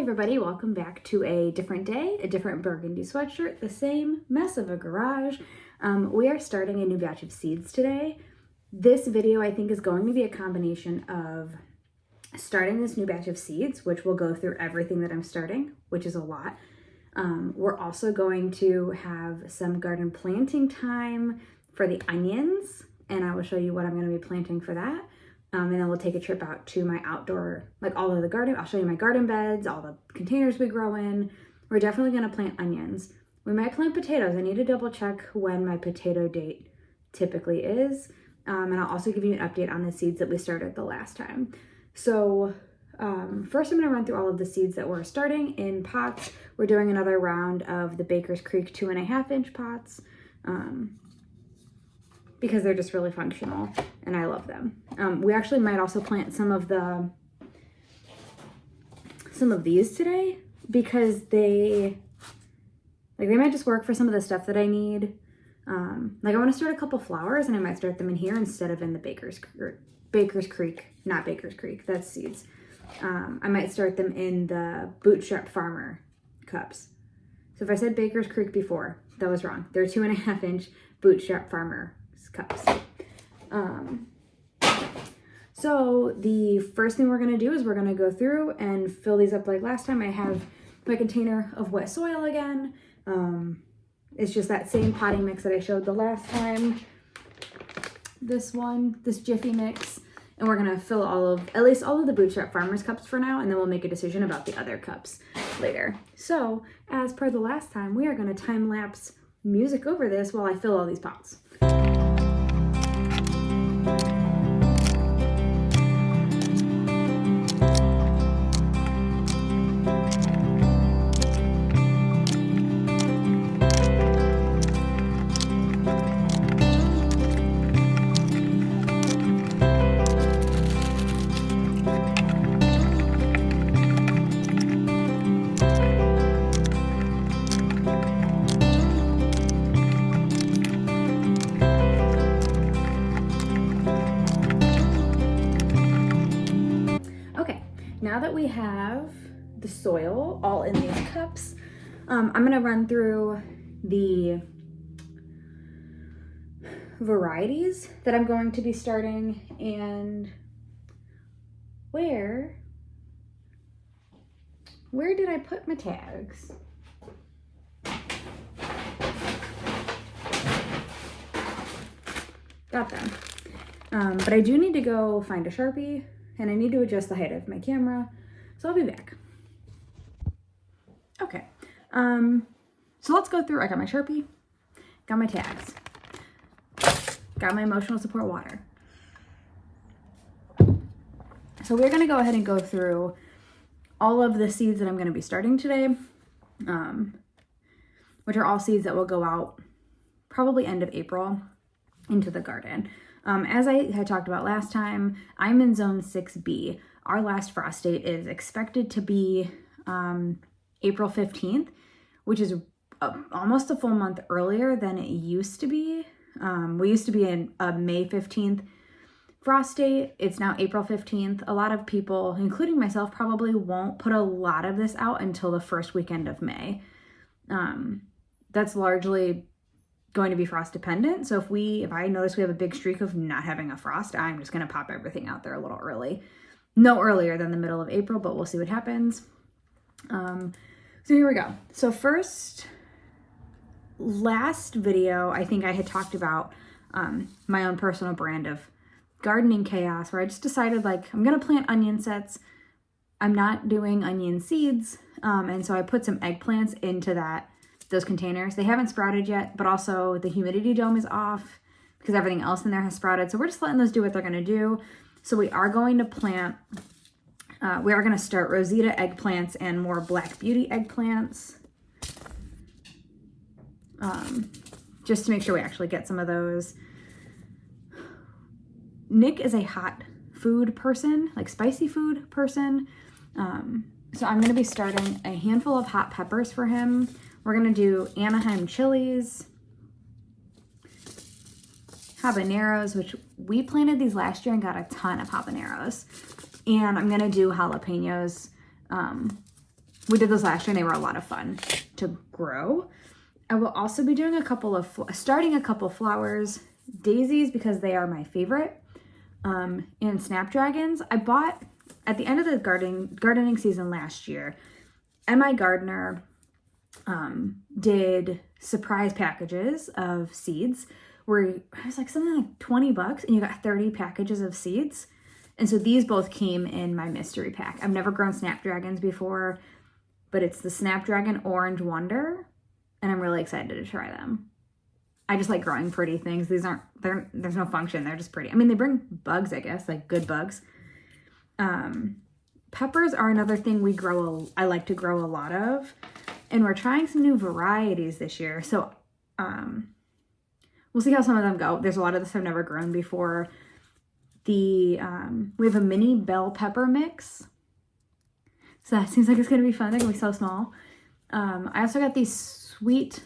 everybody, welcome back to a different day, a different burgundy sweatshirt, the same mess of a garage. We are starting a new batch of seeds today. This video I think is going to be a combination of starting this new batch of seeds, which will go through everything that I'm starting, which is a lot. We're also going to have some garden planting time for the onions, and I will show you what I'm going to be planting for that. And then we'll take a trip out to my outdoor, like all of the garden. I'll show you my garden beds, all the containers we grow in. We're definitely going to plant onions. We might plant potatoes. I need to double check when my potato date typically is. And I'll also give you an update on the seeds that we started the last time. So first I'm going to run through all of the seeds that we're starting in pots. We're doing another round of the Baker's Creek 2.5 inch pots. Because they're just really functional and I love them. We actually might also plant some of these today because they might just work for some of the stuff that I need. Like I want to start a couple flowers and I might start them in here instead of in the Baker's Creek, not Baker's Creek, that's seeds. I might start them in the Bootstrap Farmer cups. So if I said Baker's Creek before, that was wrong. They're 2.5 inch Bootstrap Farmer cups. So the first thing we're going to do is we're going to go through and fill these up like last time. I have my container of wet soil again. It's just that same potting mix that I showed the last time. This Jiffy mix. And we're going to fill at least all of the Bootstrap Farmers cups for now, and then we'll make a decision about the other cups later. So as per the last time, we are going to time lapse music over this while I fill all these pots. Now that we have the soil all in these cups, I'm going to run through the varieties that I'm going to be starting and where did I put my tags? Got them. But I do need to go find a Sharpie. And I need to adjust the height of my camera, so I'll be back. Okay, so let's go through. I got my Sharpie, got my tags, got my emotional support water. So we're gonna go ahead and go through all of the seeds that I'm gonna be starting today, which are all seeds that will go out probably end of April into the garden. As I had talked about last time, I'm in zone 6B. Our last frost date is expected to be April 15th, which is almost a full month earlier than it used to be. We used to be in a May 15th frost date. It's now April 15th. A lot of people, including myself, probably won't put a lot of this out until the first weekend of May. That's largely going to be frost dependent. So if I notice we have a big streak of not having a frost, I'm just going to pop everything out there a little early. No earlier than the middle of April, but we'll see what happens. So here we go. So first, last video, I think I had talked about my own personal brand of gardening chaos, where I just decided like, I'm going to plant onion sets. I'm not doing onion seeds. And so I put some eggplants into those containers. They haven't sprouted yet, but also the humidity dome is off because everything else in there has sprouted. So we're just letting those do what they're going to do. So we are going to plant, we are going to start Rosita eggplants and more Black Beauty eggplants. Just to make sure we actually get some of those. Nick is a hot food person, like spicy food person. So I'm going to be starting a handful of hot peppers for him. We're going to do Anaheim chilies, habaneros, which we planted these last year and got a ton of habaneros. And I'm going to do jalapenos We did those last year and they were a lot of fun to grow. I will also be doing starting a couple flowers, daisies because they are my favorite, and snapdragons. I bought at the end of the gardening season last year. M.I. Gardener did surprise packages of seeds where it was like something like $20 and you got 30 packages of seeds. And so these both came in my mystery pack. I've never grown snapdragons before, but it's the Snapdragon Orange Wonder, and I'm really excited to try them. I just like growing pretty things. There's no function. They're just pretty. I mean, they bring bugs, I guess, like good bugs. Peppers are another thing I like to grow a lot of, and we're trying some new varieties this year. So, we'll see how some of them go. There's a lot of this I've never grown before. We have a mini bell pepper mix. So that seems like it's going to be fun. They're going to be so small. I also got these sweet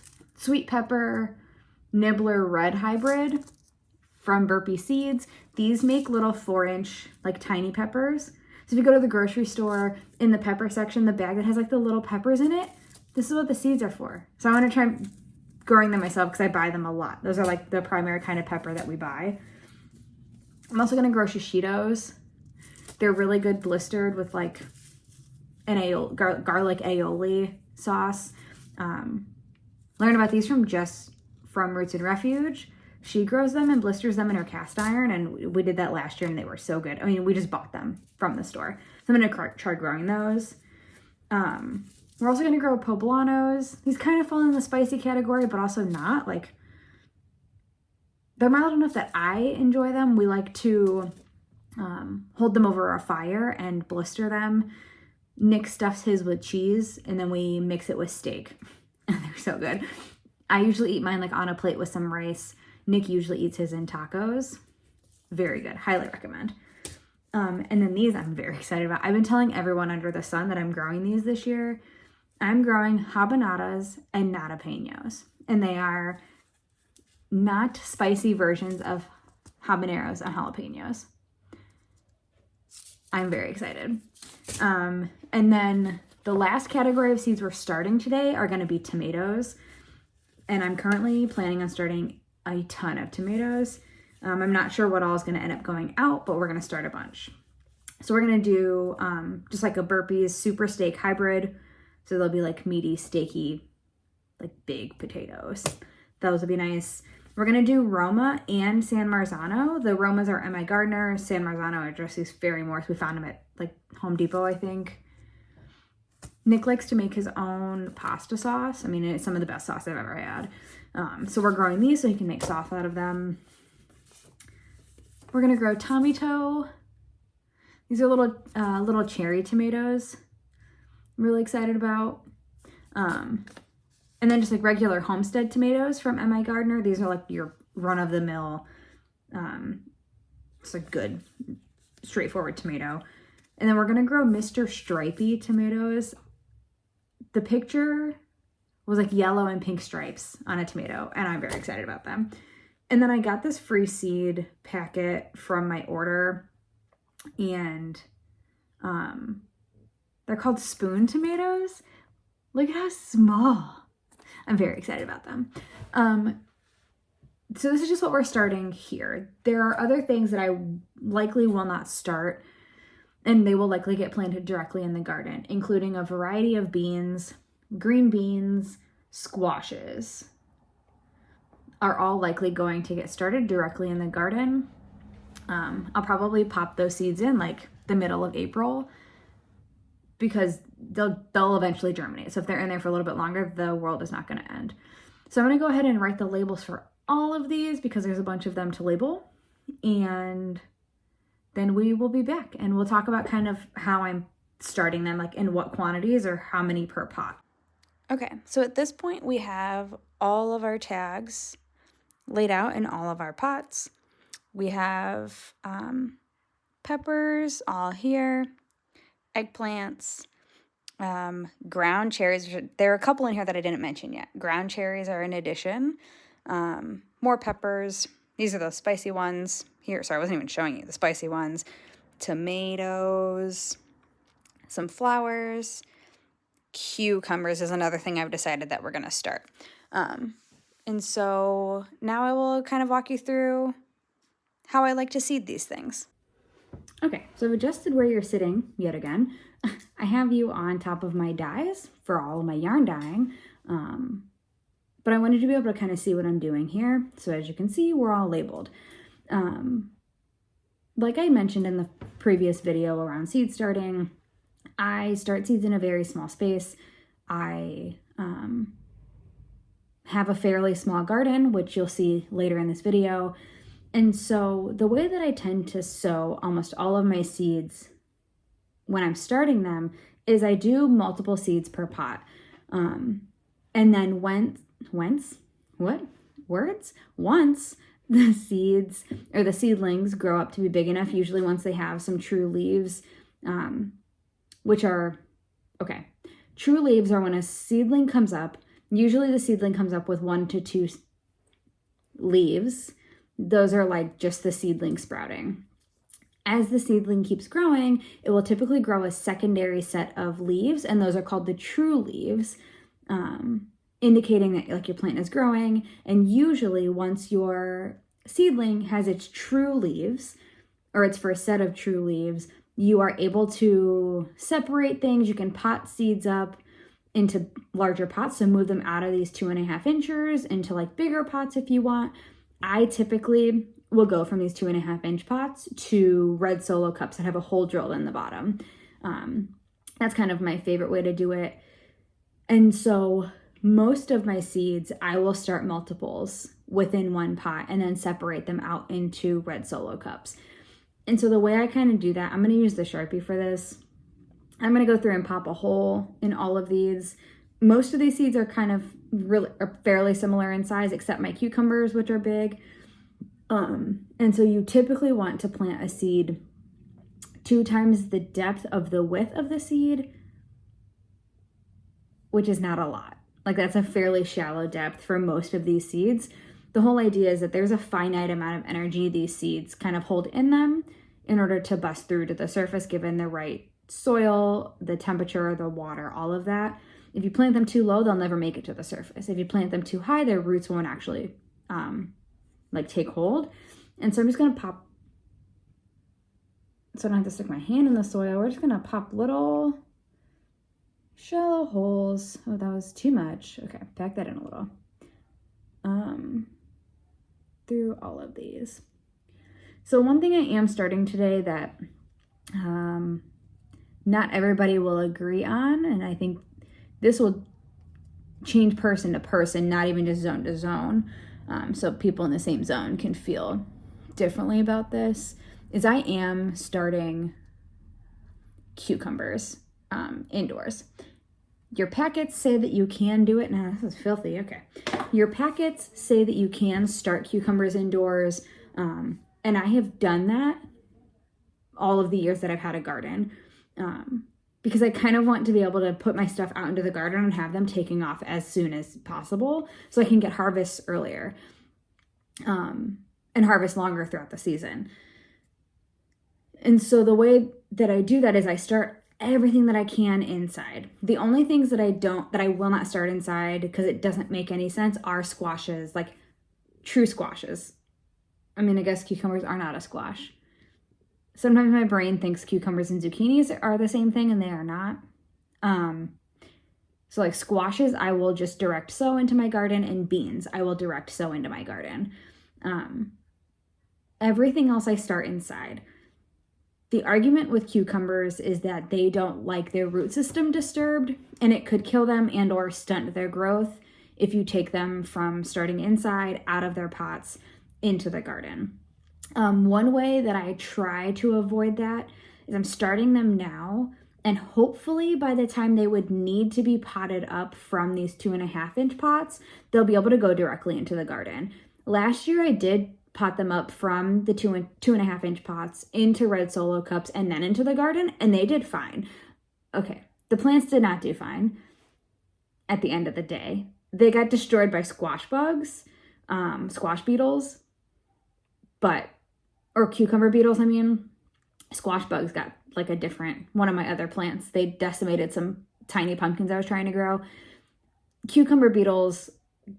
pepper nibbler red hybrid from Burpee Seeds. These make little 4-inch, like tiny peppers. So if you go to the grocery store, in the pepper section, the bag that has like the little peppers in it, this is what the seeds are for. So I want to try growing them myself because I buy them a lot. Those are like the primary kind of pepper that we buy. I'm also going to grow shishitos. They're really good blistered with like an garlic aioli sauce. Learned about these from Roots and Refuge. She grows them and blisters them in her cast iron, and we did that last year and they were so good. I mean, we just bought them from the store. So I'm going to try growing those. We're also going to grow poblanos. These kind of fall in the spicy category, but also not. Like, they're mild enough that I enjoy them. We like to hold them over a fire and blister them. Nick stuffs his with cheese, and then we mix it with steak. And they're so good. I usually eat mine like on a plate with some rice. Nick usually eats his in tacos. Very good. Highly recommend. And then these I'm very excited about. I've been telling everyone under the sun that I'm growing these this year. I'm growing habanadas and nadapeños. And they are not spicy versions of habaneros and jalapenos. I'm very excited. And then the last category of seeds we're starting today are going to be tomatoes. And I'm currently planning on starting a ton of tomatoes. I'm not sure what all is going to end up going out, but we're going to start a bunch. So we're going to do just like a Burpee's Super Steak Hybrid. So they'll be like meaty, steaky, like big potatoes. Those will be nice. We're going to do Roma and San Marzano. The Romas are M.I. Gardener. San Marzano are Jesse's Fairy Morse. We found them at like Home Depot, I think. Nick likes to make his own pasta sauce. I mean, it's some of the best sauce I've ever had. So we're growing these so he can make sauce out of them. We're going to grow Tomito. These are little cherry tomatoes. I'm really excited about. And then just like regular homestead tomatoes from M.I. Gardener. These are like your run-of-the-mill, it's a good, straightforward tomato. And then we're going to grow Mr. Stripey tomatoes. The picture was like yellow and pink stripes on a tomato, and I'm very excited about them. And then I got this free seed packet from my order, and they're called spoon tomatoes. Look at how small. I'm very excited about them. So this is just what we're starting here. There are other things that I likely will not start, and they will likely get planted directly in the garden, including a variety of beans, green beans, squashes are all likely going to get started directly in the garden. I'll probably pop those seeds in like the middle of April because they'll eventually germinate. So if they're in there for a little bit longer, the world is not going to end. So I'm going to go ahead and write the labels for all of these because there's a bunch of them to label, and then we will be back and we'll talk about kind of how I'm starting them, like in what quantities or how many per pot. Okay, so at this point we have all of our tags laid out in all of our pots. We have peppers all here, eggplants, ground cherries. There are a couple in here that I didn't mention yet. Ground cherries are an addition. More peppers. These are the spicy ones. Here, sorry, I wasn't even showing you the spicy ones. Tomatoes, some flowers, cucumbers is another thing I've decided that we're going to start. And so now I will kind of walk you through how I like to seed these things. Okay, so I've adjusted where you're sitting yet again. I have you on top of my dies for all of my yarn dyeing, but I wanted to be able to kind of see what I'm doing here. So as you can see, we're all labeled. Like I mentioned in the previous video around seed starting, I start seeds in a very small space. I have a fairly small garden, which you'll see later in this video. And so the way that I tend to sow almost all of my seeds when I'm starting them is I do multiple seeds per pot. And then once the seeds or the seedlings grow up to be big enough, usually once they have some true leaves, which are, okay, true leaves are when a seedling comes up. Usually the seedling comes up with 1 to 2 leaves. Those are like just the seedling sprouting. As the seedling keeps growing, it will typically grow a secondary set of leaves, and those are called the true leaves, indicating that like your plant is growing. And usually once your seedling has its true leaves, or its first set of true leaves, you are able to separate things. You can pot seeds up into larger pots, so move them out of these 2.5 inchers into like bigger pots if you want. I typically will go from these 2.5 inch pots to red Solo cups that have a hole drilled in the bottom. That's kind of my favorite way to do it. And so most of my seeds, I will start multiples within one pot and then separate them out into red Solo cups. And so the way I kind of do that, I'm going to use the Sharpie for this. I'm going to go through and pop a hole in all of these. Most of these seeds are kind of are fairly similar in size, except my cucumbers, which are big. And so you typically want to plant a seed 2 times the depth of the width of the seed, which is not a lot. Like that's a fairly shallow depth for most of these seeds. The whole idea is that there's a finite amount of energy these seeds kind of hold in them in order to bust through to the surface, given the right soil, the temperature, the water, all of that. If you plant them too low, they'll never make it to the surface. If you plant them too high, their roots won't actually like take hold. And so I'm just gonna pop, so I don't have to stick my hand in the soil. We're just gonna pop little shallow holes. Oh, that was too much. Okay, pack that in a little. Through all of these. So one thing I am starting today that not everybody will agree on, and I think this will change person to person, not even just zone to zone, so people in the same zone can feel differently about this, is I am starting cucumbers indoors. Your packets say that you can do it. Now, this is filthy. Okay. Your packets say that you can start cucumbers indoors, and I have done that all of the years that I've had a garden, because I kind of want to be able to put my stuff out into the garden and have them taking off as soon as possible so I can get harvests earlier, and harvest longer throughout the season. And so the way that I do that is I start everything that I can inside. The only things that I will not start inside because it doesn't make any sense are squashes, like true squashes. I mean, I guess cucumbers are not a squash. Sometimes my brain thinks cucumbers and zucchinis are the same thing and they are not. So like squashes, I will just direct sow into my garden, and beans, I will direct sow into my garden. Everything else I start inside. The argument with cucumbers is that they don't like their root system disturbed, and it could kill them and or stunt their growth if you take them from starting inside out of their pots into the garden. One way that I try to avoid that is I'm starting them now, and hopefully by the time they would need to be potted up from these 2.5 inch pots, they'll be able to go directly into the garden. Last year I did pot them up from the 2.5 inch pots into red Solo cups and then into the garden, and they did fine. Okay, the plants did not do fine at the end of the day. They got destroyed by squash bugs, squash beetles, or cucumber beetles, I mean. Squash bugs got like one of my other plants. They decimated some tiny pumpkins I was trying to grow. Cucumber beetles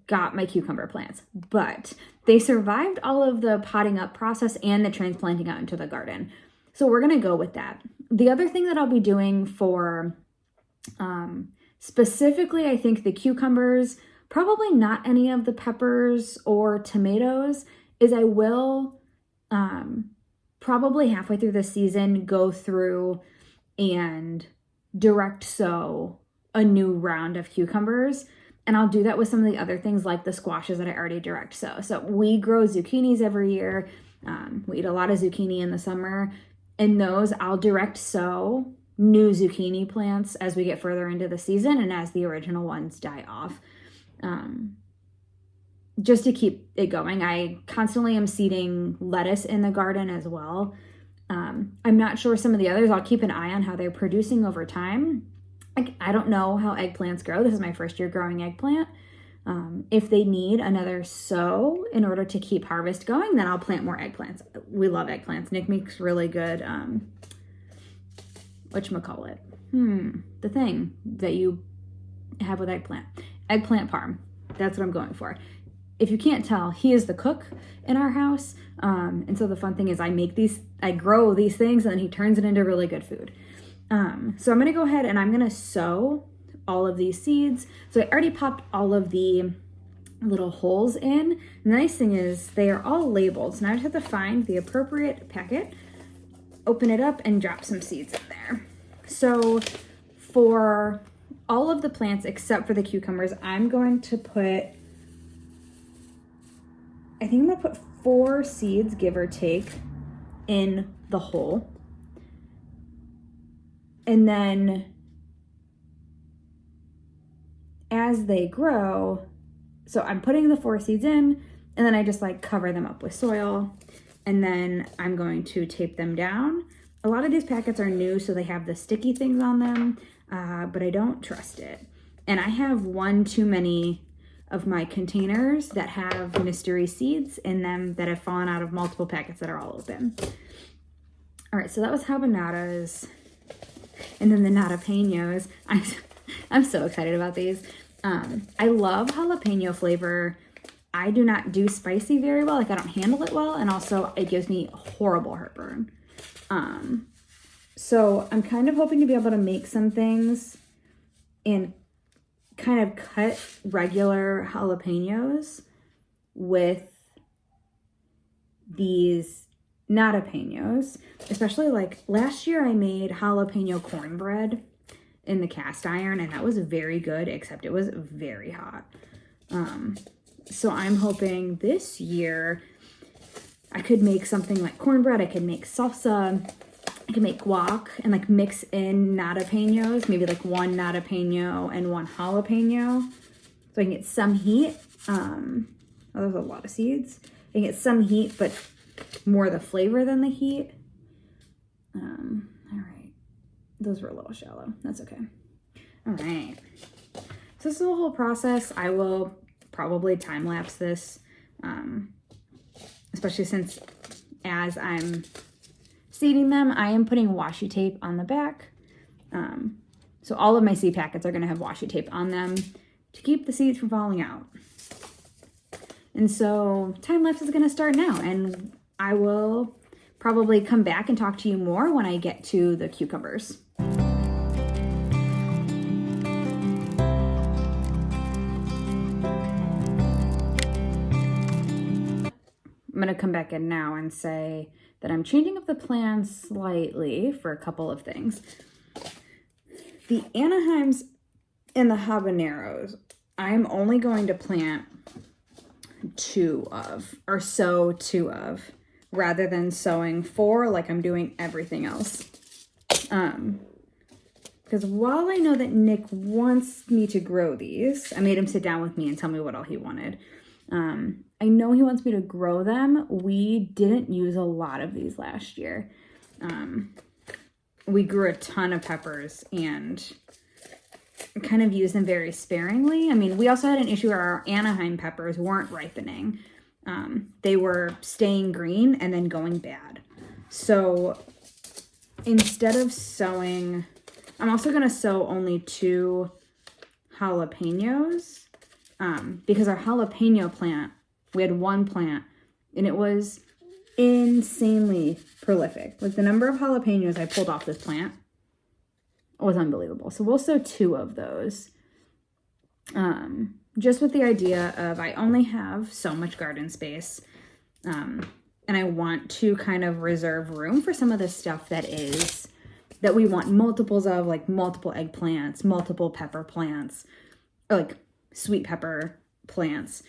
got my cucumber plants, but they survived all of the potting up process and the transplanting out into the garden. So we're going to go with that. The other thing that I'll be doing for specifically, I think the cucumbers, probably not any of the peppers or tomatoes, is I will probably halfway through the season go through and direct sow a new round of cucumbers. And I'll do that with some of the other things like the squashes that I already direct sow. So we grow zucchinis every year. We eat a lot of zucchini in the summer. And those I'll direct sow new zucchini plants as we get further into the season and as the original ones die off. Just to keep it going. I constantly am seeding lettuce in the garden as well. I'm not sure some of the others. I'll keep an eye on how they're producing over time. I don't know how eggplants grow. This is my first year growing eggplant. If they need another sow in order to keep harvest going, then I'll plant more eggplants. We love eggplants. Nick makes really good, whatchamacallit? The thing that you have with eggplant. Eggplant parm. That's what I'm going for. If you can't tell, he is the cook in our house. And so the fun thing is I grow these things and then he turns it into really good food. So I'm going to go ahead and I'm going to sow all of these seeds. So I already popped all of the little holes in. The nice thing is they are all labeled. So now I just have to find the appropriate packet, open it up, and drop some seeds in there. So for all of the plants except for the cucumbers, I'm going to put, I think I'm going to put 4 seeds, give or take, in the hole. And then as they grow, so I'm putting the 4 seeds in, and then I just like cover them up with soil, and then I'm going to tape them down. A lot of these packets are new, so they have the sticky things on them, but I don't trust it. And I have one too many of my containers that have mystery seeds in them that have fallen out of multiple packets that are all open. All right, so that was habanadas. And then the jalapenos. I'm so excited about these. I love jalapeno flavor. I do not do spicy very well. Like I don't handle it well. And also it gives me horrible heartburn. So I'm kind of hoping to be able to make some things and kind of cut regular jalapenos with these jalapenos, especially like last year I made jalapeno cornbread in the cast iron and that was very good, except it was very hot. So I'm hoping this year I could make something like cornbread. I could make salsa. I could make guac and like mix in jalapenos, maybe like 1 jalapeno and 1 jalapeno. So I can get some heat. There's a lot of seeds. I can get some heat, but more the flavor than the heat. All right. Those were a little shallow. That's okay. All right. So this is the whole process. I will probably time lapse this, especially since as I'm seeding them, I am putting washi tape on the back. So all of my seed packets are going to have washi tape on them to keep the seeds from falling out. And so time lapse is going to start now, and I will probably come back and talk to you more when I get to the cucumbers. I'm going to come back in now and say that I'm changing up the plan slightly for a couple of things. The Anaheims and the habaneros, I'm only going to plant 2 of, or sow 2 of, rather than sowing 4 like I'm doing everything else. Because while I know that Nick wants me to grow these, I made him sit down with me and tell me what all he wanted. I know he wants me to grow them. We didn't use a lot of these last year. We grew a ton of peppers and kind of used them very sparingly. I mean, we also had an issue where our Anaheim peppers weren't ripening. They were staying green and then going bad. So instead of sowing I'm also going to sow only 2 jalapenos because our jalapeno plant, we had 1 plant and it was insanely prolific. Like the number of jalapenos I pulled off this plant was unbelievable. So we'll sow 2 of those. Just with the idea of I only have so much garden space. And I want to kind of reserve room for some of the stuff that we want multiples of, like multiple eggplants, multiple pepper plants, or like sweet pepper plants,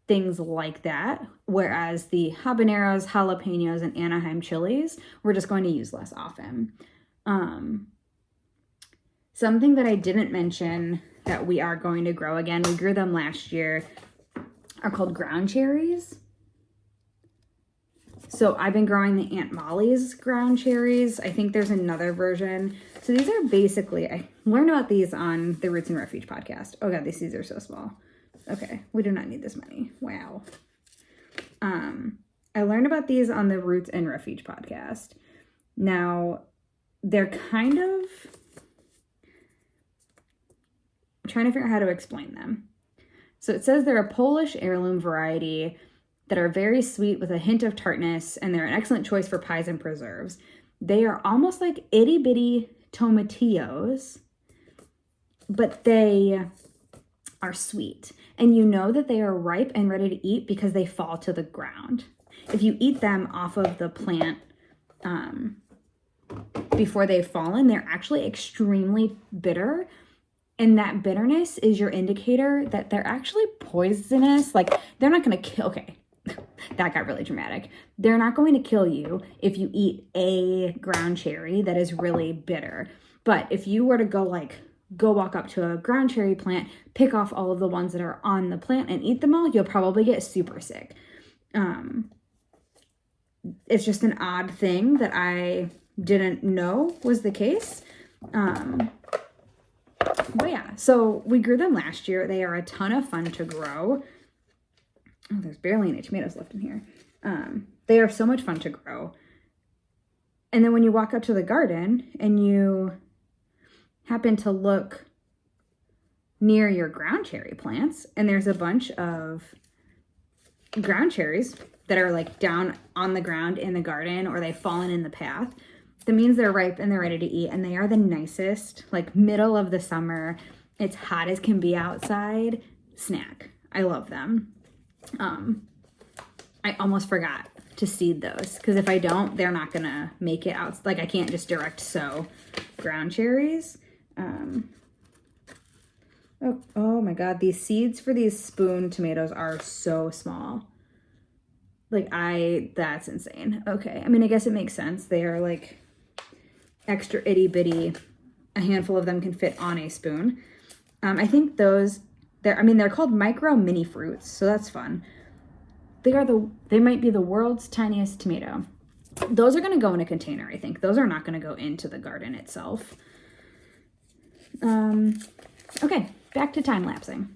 things like that. Whereas the habaneros, jalapenos, and Anaheim chilies, we're just going to use less often. Something that I didn't mention that we are going to grow again, we grew them last year, are called ground cherries. So I've been growing the Aunt Molly's ground cherries. I think there's another version. So these are basically, I learned about these on the Roots and Refuge podcast. Oh God, these seeds are so small. Okay, we do not need this many. Wow. I learned about these on the Roots and Refuge podcast. Now, they're kind of, I'm trying to figure out how to explain them. So it says they're a Polish heirloom variety that are very sweet with a hint of tartness, and they're an excellent choice for pies and preserves. They are almost like itty bitty tomatillos, but they are sweet. And you know that they are ripe and ready to eat because they fall to the ground. If you eat them off of the plant before they've fallen, they're actually extremely bitter. And that bitterness is your indicator that they're actually poisonous. Like, they're not going to kill, okay, that got really dramatic. They're not going to kill you if you eat a ground cherry that is really bitter. But if you were to go walk up to a ground cherry plant, pick off all of the ones that are on the plant and eat them all, you'll probably get super sick. It's just an odd thing that I didn't know was the case. But yeah, so we grew them last year. They are a ton of fun to grow. Oh, there's barely any tomatoes left in here. They are so much fun to grow. And then when you walk out to the garden and you happen to look near your ground cherry plants, and there's a bunch of ground cherries that are like down on the ground in the garden, or they've fallen in the path, that means they're ripe and they're ready to eat. And they are the nicest, like middle of the summer, it's hot as can be outside, snack. I love them. I almost forgot to seed those, because if I don't, they're not gonna make it out. Like, I can't just direct sow ground cherries. Oh my God, these seeds for these spoon tomatoes are so small. Like, that's insane. Okay, I mean, I guess it makes sense. They are like extra itty bitty. A handful of them can fit on a spoon. I think they're called micro mini fruits, so that's fun. They might be the world's tiniest tomato. Those are going to go in a container, I think. Those are not going to go into the garden itself. Okay, back to time lapsing.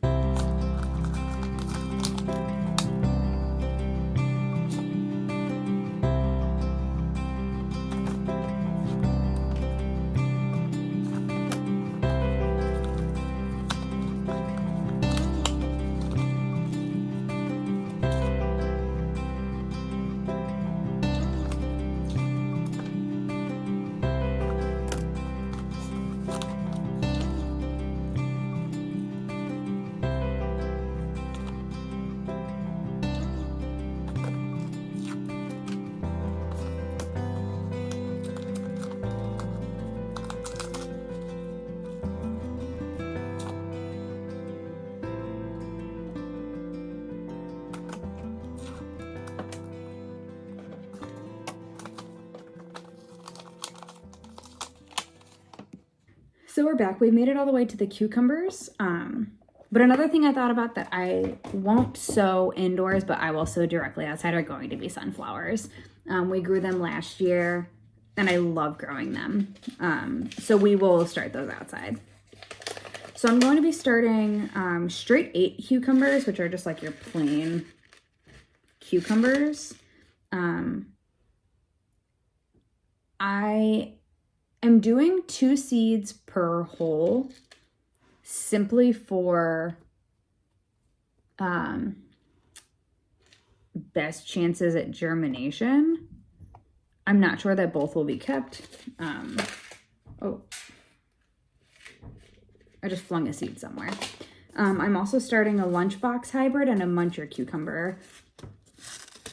So we're back. We've made it all the way to the cucumbers. But another thing I thought about that I won't sow indoors, but I will sow directly outside, are going to be sunflowers. We grew them last year, and I love growing them. So we will start those outside. So I'm going to be starting straight 8 cucumbers, which are just like your plain cucumbers. I I'm doing 2 seeds per hole simply for best chances at germination. I'm not sure that both will be kept. Oh, I just flung a seed somewhere. I'm also starting a lunchbox hybrid and a muncher cucumber.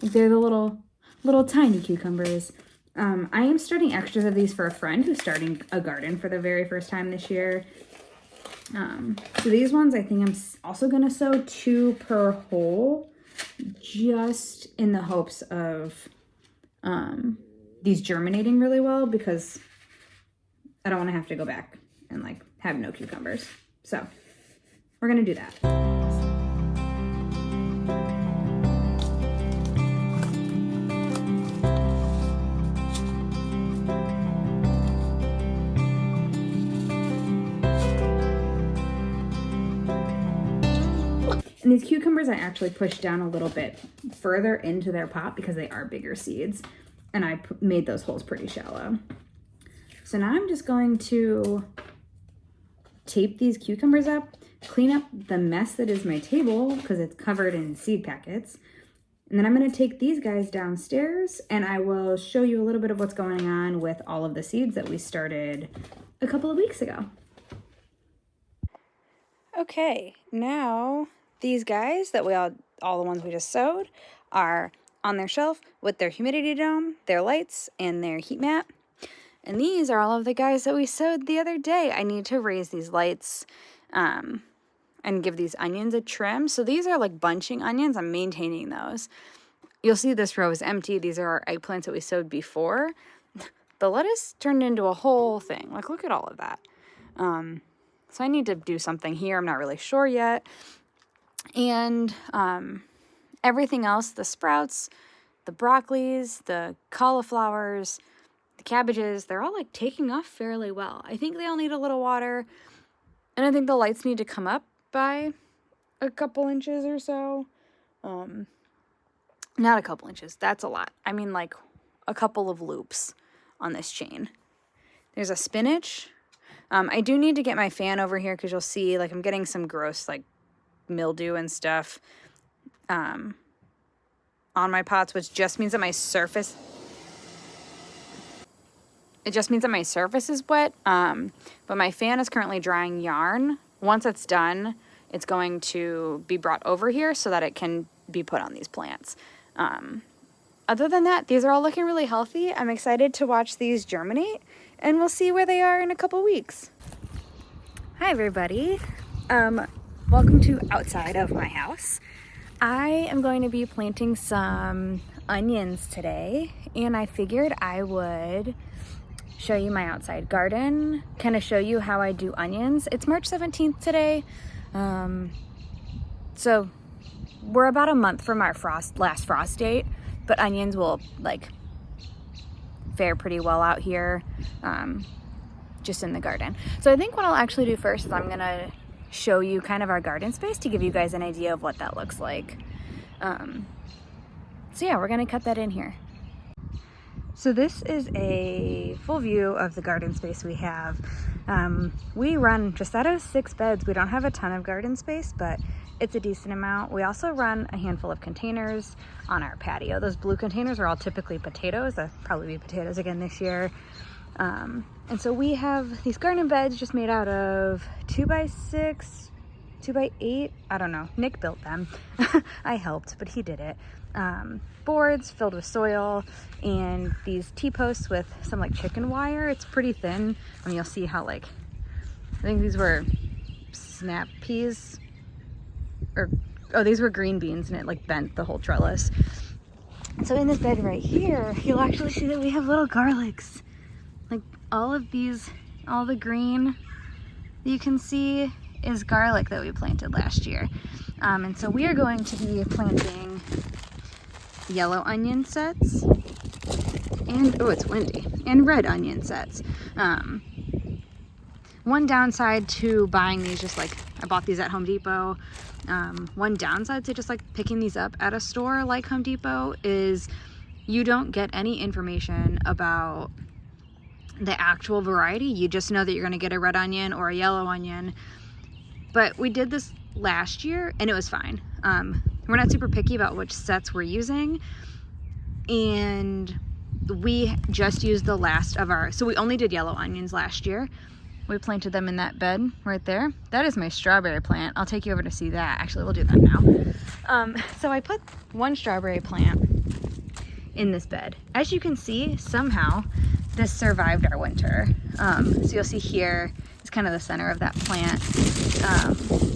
They're the little tiny cucumbers. I am starting extras of these for a friend who's starting a garden for the very first time this year. So these ones, I think I'm also going to sow 2 per hole, just in the hopes of these germinating really well, because I don't want to have to go back and like have no cucumbers. So we're going to do that. And these cucumbers I actually pushed down a little bit further into their pot because they are bigger seeds. And I made those holes pretty shallow. So now I'm just going to tape these cucumbers up, clean up the mess that is my table because it's covered in seed packets. And then I'm going to take these guys downstairs and I will show you a little bit of what's going on with all of the seeds that we started a couple of weeks ago. Okay, now these guys that all the ones we just sowed are on their shelf with their humidity dome, their lights, and their heat mat. And these are all of the guys that we sowed the other day. I need to raise these lights and give these onions a trim. So these are like bunching onions. I'm maintaining those. You'll see this row is empty. These are our eggplants that we sowed before. The lettuce turned into a whole thing. Like, look at all of that. So I need to do something here. I'm not really sure yet. And everything else, the sprouts, the broccolis, the cauliflowers, the cabbages, they're all like taking off fairly well. I think they all need a little water. And I think the lights need to come up by a couple inches or so. Not a couple inches. That's a lot. I mean like a couple of loops on this chain. There's a spinach. I do need to get my fan over here because you'll see like I'm getting some gross like mildew and stuff on my pots, which just means that my surface is wet. But my fan is currently drying yarn. Once it's done, it's going to be brought over here so that it can be put on these plants. Other than that, these are all looking really healthy. I'm excited to watch these germinate, and we'll see where they are in a couple weeks. Hi, everybody. Welcome to outside of my house. I am going to be planting some onions today, and I figured I would show you my outside garden, kind of show you how I do onions. It's March 17th today, so we're about a month from our last frost date, but onions will like fare pretty well out here, just in the garden. So I think what I'll actually do first is I'm gonna show you kind of our garden space to give you guys an idea of what that looks like. So yeah, we're gonna cut that in here. So this is a full view of the garden space we have. We run just out of 6 beds. We don't have a ton of garden space, but it's a decent amount. We also run a handful of containers on our patio. Those blue containers are all typically potatoes. They'll probably be potatoes again this year. And so we have these garden beds just made out of 2x6, 2x8. I don't know. Nick built them. I helped, but he did it. Boards filled with soil and these T-posts with some like chicken wire. It's pretty thin. I mean, you'll see how like, I think these were snap peas these were green beans, and it like bent the whole trellis. So in this bed right here, you'll actually see that we have little garlics. Like all the green that you can see is garlic that we planted last year. And so we are going to be planting yellow onion sets and, oh, it's windy, and red onion sets. One downside to buying these, just like I bought these at Home Depot, one downside to just like picking these up at a store like Home Depot is you don't get any information about the actual variety. You just know that you're going to get a red onion or a yellow onion. But we did this last year and it was fine. We're not super picky about which sets we're using, and we just used the last of our, so we only did yellow onions last year. We planted them in that bed right there. That is my strawberry plant. I'll take you over to see that. Actually, we'll do that now. So I put one strawberry plant in this bed. As you can see, somehow this survived our winter. So you'll see here is kind of the center of that plant.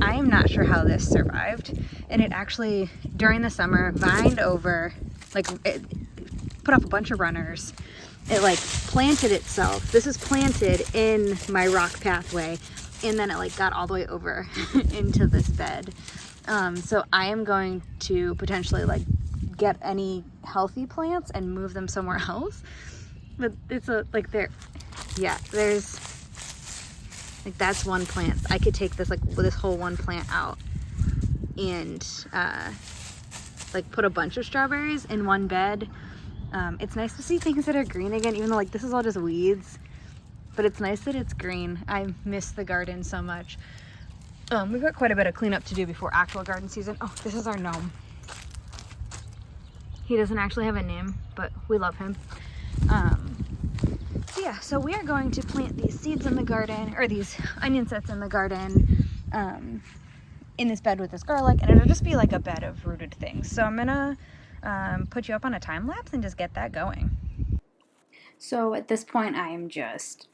I am not sure how this survived. And it actually, during the summer, vined over, like it put up a bunch of runners. It like planted itself. This is planted in my rock pathway, and then it like got all the way over into this bed. So I am going to potentially like get any healthy plants and move them somewhere else. But it's a like there, yeah, there's like that's one plant. I could take this like this whole one plant out and like put a bunch of strawberries in one bed. It's nice to see things that are green again, even though like this is all just weeds, but it's nice that it's green. I miss the garden so much. We've got quite a bit of cleanup to do before actual garden season. Oh, this is our gnome. He doesn't actually have a name, but we love him. So yeah, so we are going to plant these seeds in the garden, or these onion sets in the garden, in this bed with this garlic, and it'll just be like a bed of rooted things. So I'm gonna put you up on a time lapse and just get that going. So at this point, I am just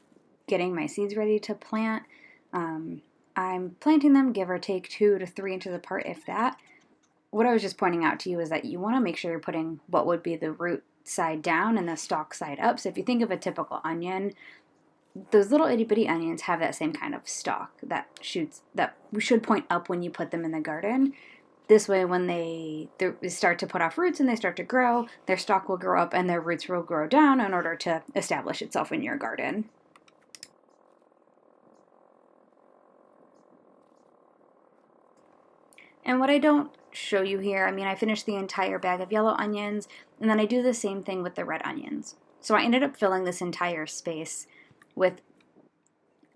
getting my seeds ready to plant. I'm planting them, give or take 2 to 3 inches apart, if that. What I was just pointing out to you is that you want to make sure you're putting what would be the root side down and the stalk side up. So if you think of a typical onion, those little itty bitty onions have that same kind of stalk that shoots, that should point up when you put them in the garden. This way, when they start to put off roots and they start to grow, their stalk will grow up and their roots will grow down in order to establish itself in your garden. And what I don't show you here, I mean, I finished the entire bag of yellow onions, and then I do the same thing with the red onions. So I ended up filling this entire space with,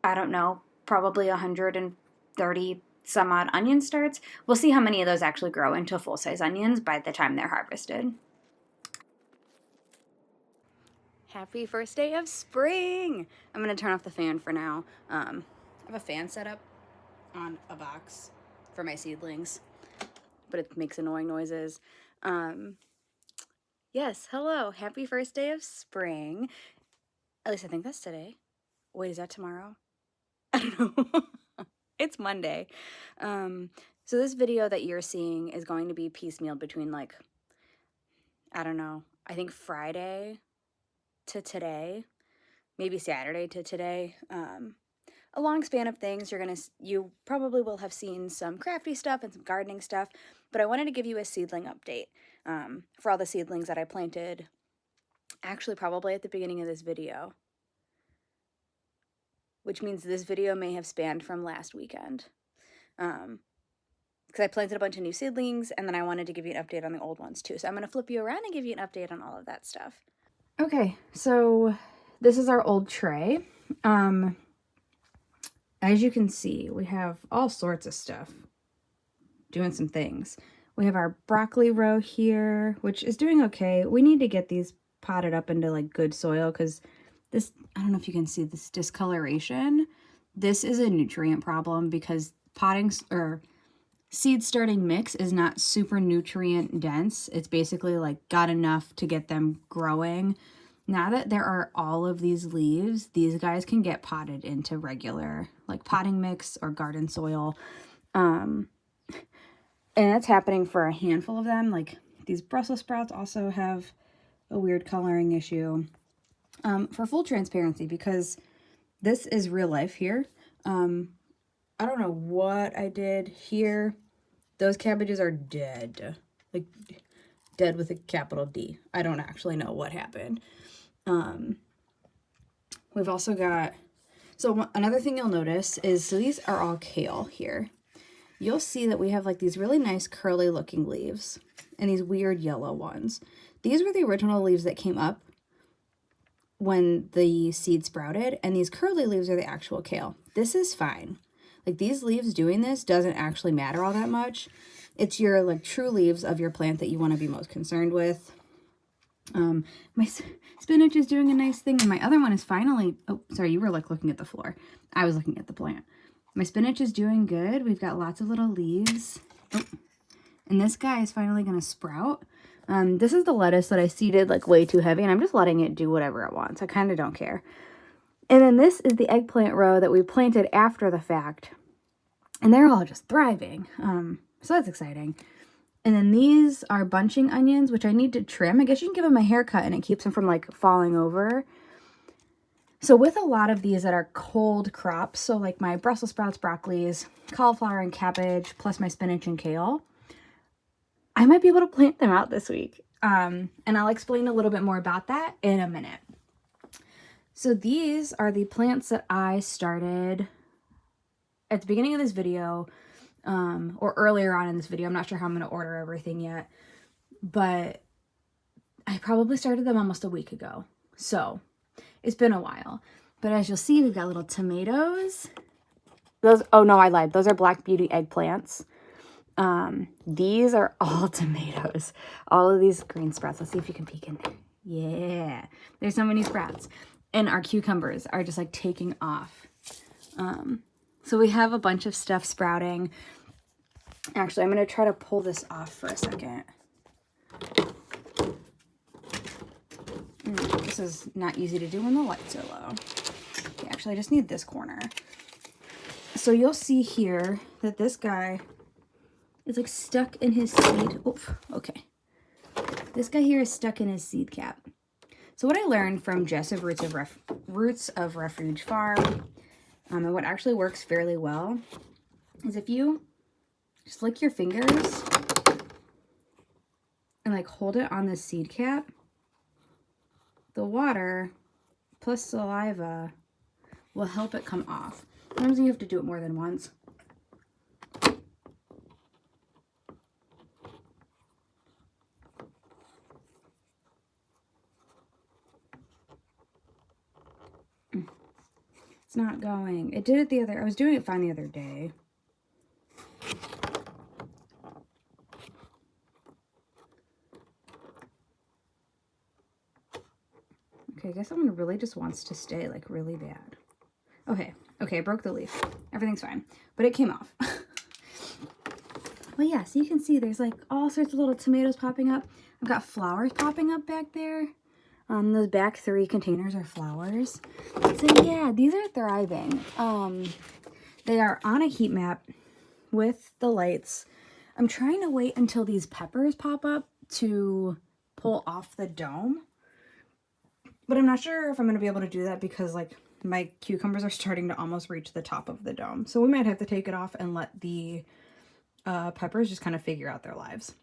I don't know, probably 130 some odd onion starts. We'll see how many of those actually grow into full-size onions by the time they're harvested. Happy first day of spring! I'm gonna turn off the fan for now. I have a fan set up on a box for my seedlings, but it makes annoying noises. Yes, hello, happy first day of spring. At least I think that's today. Wait, is that tomorrow? I don't know. It's Monday. So this video that you're seeing is going to be piecemealed between like, I don't know, I think Friday to today, maybe Saturday to today. A long span of things. You probably will have seen some crafty stuff and some gardening stuff, but I wanted to give you a seedling update for all the seedlings that I planted, actually probably at the beginning of this video, which means this video may have spanned from last weekend, because I planted a bunch of new seedlings, and then I wanted to give you an update on the old ones too. So I'm going to flip you around and give you an update on all of that stuff. Okay, so this is our old tray. As you can see, we have all sorts of stuff doing some things. We have our broccoli row here, which is doing okay. We need to get these potted up into like good soil, because this, I don't know if you can see this discoloration. This is a nutrient problem because potting or seed starting mix is not super nutrient dense. It's basically like got enough to get them growing. Now that there are all of these leaves, these guys can get potted into regular like potting mix or garden soil. And that's happening for a handful of them. Like these Brussels sprouts also have a weird coloring issue. For full transparency, because this is real life here. I don't know what I did here. Those cabbages are dead. Like dead with a capital D. I don't actually know what happened. We've also got, so another thing you'll notice is, so these are all kale here. You'll see that we have like these really nice curly looking leaves and these weird yellow ones. These were the original leaves that came up when the seed sprouted, and these curly leaves are the actual kale. This is fine. Like, these leaves doing this doesn't actually matter all that much. It's your, like, true leaves of your plant that you want to be most concerned with. My spinach is doing a nice thing, and my other one is finally, oh, sorry, you were, like, looking at the floor. I was looking at the plant. My spinach is doing good. We've got lots of little leaves. Oh, and this guy is finally going to sprout. This is the lettuce that I seeded, like, way too heavy, and I'm just letting it do whatever it wants. I kind of don't care. And then this is the eggplant row that we planted after the fact. And they're all just thriving. So that's exciting. And then these are bunching onions, which I need to trim. I guess you can give them a haircut and it keeps them from, like, falling over. So with a lot of these that are cold crops, so like my Brussels sprouts, broccolis, cauliflower and cabbage, plus my spinach and kale, I might be able to plant them out this week. And I'll explain a little bit more about that in a minute. So these are the plants that I started at the beginning of this video, or earlier on in this video. I'm not sure how I'm going to order everything yet, but I probably started them almost a week ago. So it's been a while. But as you'll see, we've got little tomatoes. Those, oh no, I lied. Those are Black Beauty eggplants. These are all tomatoes. All of these green sprouts. Let's see if you can peek in there. Yeah, there's so many sprouts. And our cucumbers are just like taking off. So we have a bunch of stuff sprouting. Actually, I'm going to try to pull this off for a second. This is not easy to do when the lights are low. Okay, actually, I just need this corner. So you'll see here that this guy is like stuck in his seed. Oof, okay. This guy here is stuck in his seed cap. So what I learned from Jess of Roots of Refuge Farm, and what actually works fairly well, is if you just lick your fingers and like hold it on the seed cap, the water plus saliva will help it come off. Sometimes you have to do it more than once. It's not going. It did it I was doing it fine the other day. Okay, I guess someone really just wants to stay, like, really bad. Okay, I broke the leaf. Everything's fine. But it came off. Well, yeah, so you can see there's, like, all sorts of little tomatoes popping up. I've got flowers popping up back there. Those back 3 containers are flowers. So, yeah, these are thriving. They are on a heat map with the lights. I'm trying to wait until these peppers pop up to pull off the dome. But I'm not sure if I'm going to be able to do that because, like, my cucumbers are starting to almost reach the top of the dome. So we might have to take it off and let the peppers just kind of figure out their lives.